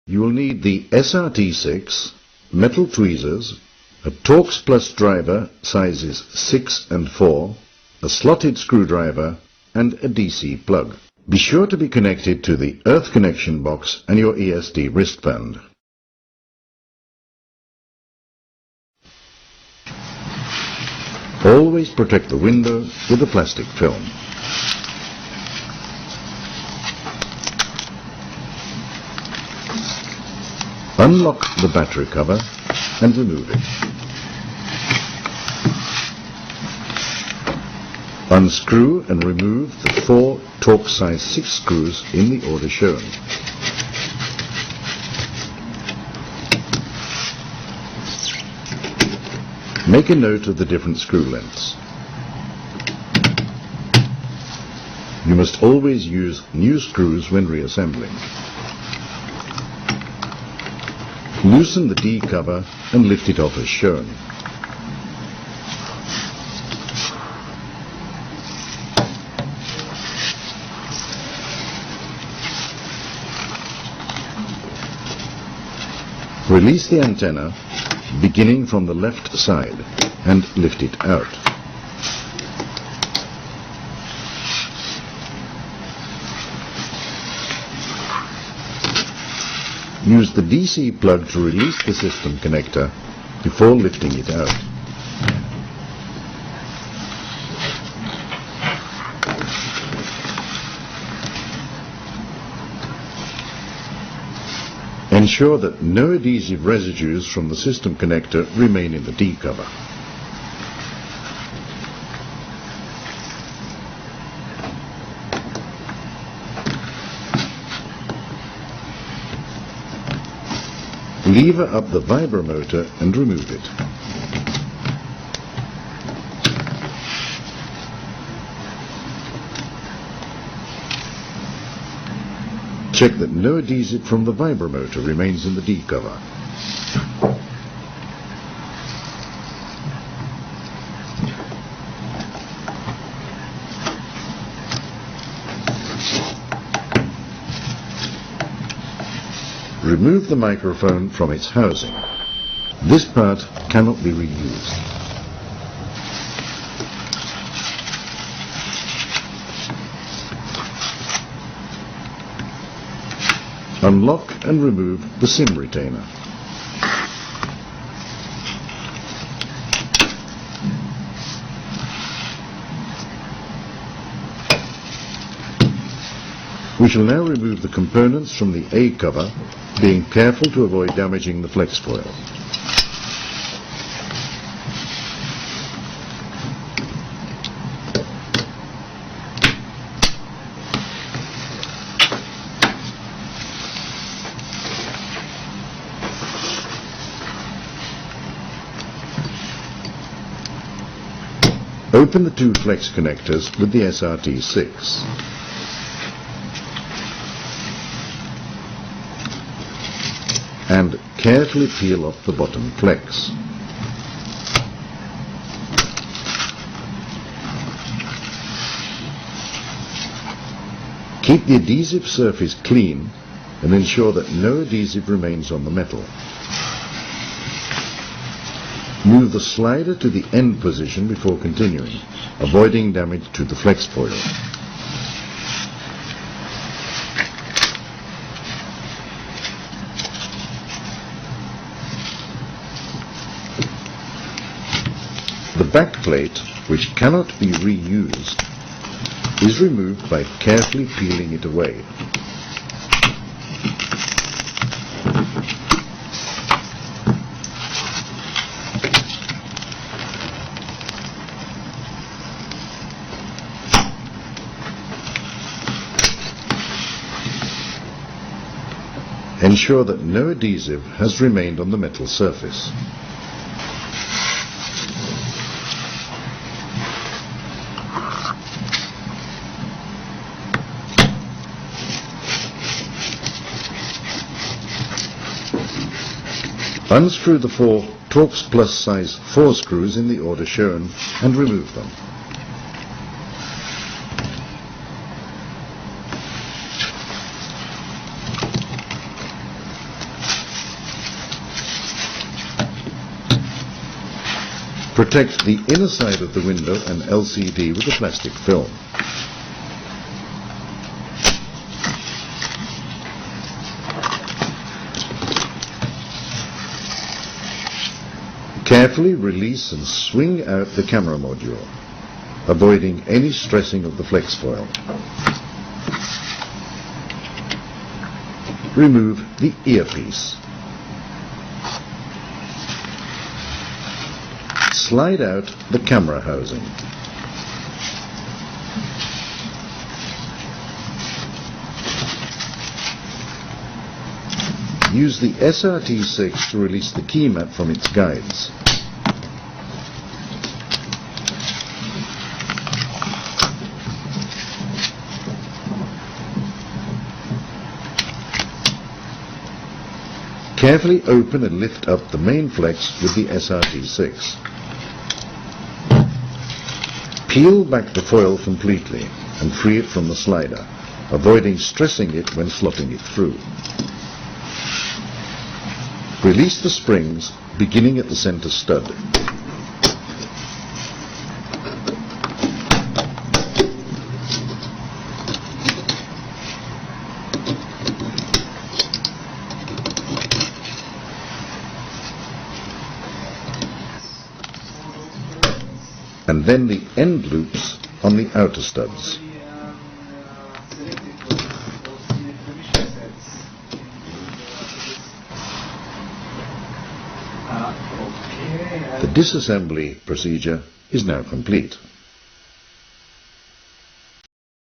You will need the SRT6, metal tweezers, a Torx Plus driver sizes 6 and 4, a slotted screwdriver, and a DC plug. Be sure to be connected to the earth connection box and your ESD wristband. Always protect the window with a plastic film. Unlock the battery cover and remove it. Unscrew and remove the 4 Torx size 6 screws in the order shown. Make a note of the different screw lengths. You must always use new screws when reassembling. Loosen the D cover and lift it off as shown. Release the antenna, beginning from the left side, and lift it out. Use the DC plug to release the system connector before lifting it out. Ensure that no adhesive residues from the system connector remain in the D cover. Lever up the vibromotor and remove it. Check that no adhesive from the vibromotor remains in the D cover. Remove the microphone from its housing. This part cannot be reused. Unlock and remove the SIM retainer. We shall now remove the components from the A cover, being careful to avoid damaging the flex foil. Open the 2 flex connectors with the SRT6. And carefully peel off the bottom flex. Keep the adhesive surface clean and ensure that no adhesive remains on the metal. Move the slider to the end position before continuing, avoiding damage to the flex foil. The back plate, which cannot be reused, is removed by carefully peeling it away. Ensure that no adhesive has remained on the metal surface. Unscrew the 4 Torx Plus size 4 screws in the order shown and remove them. Protect the inner side of the window and LCD with a plastic film. Carefully release and swing out the camera module, avoiding any stressing of the flex foil. Remove the earpiece. Slide out the camera housing. Use the SRT6 to release the key mat from its guides. Carefully open and lift up the main flex with the SRT6. Peel back the foil completely and free it from the slider, avoiding stressing it when slotting it through. Release the springs, beginning at the center stud. And then the end loops on the outer studs. The disassembly procedure is now complete.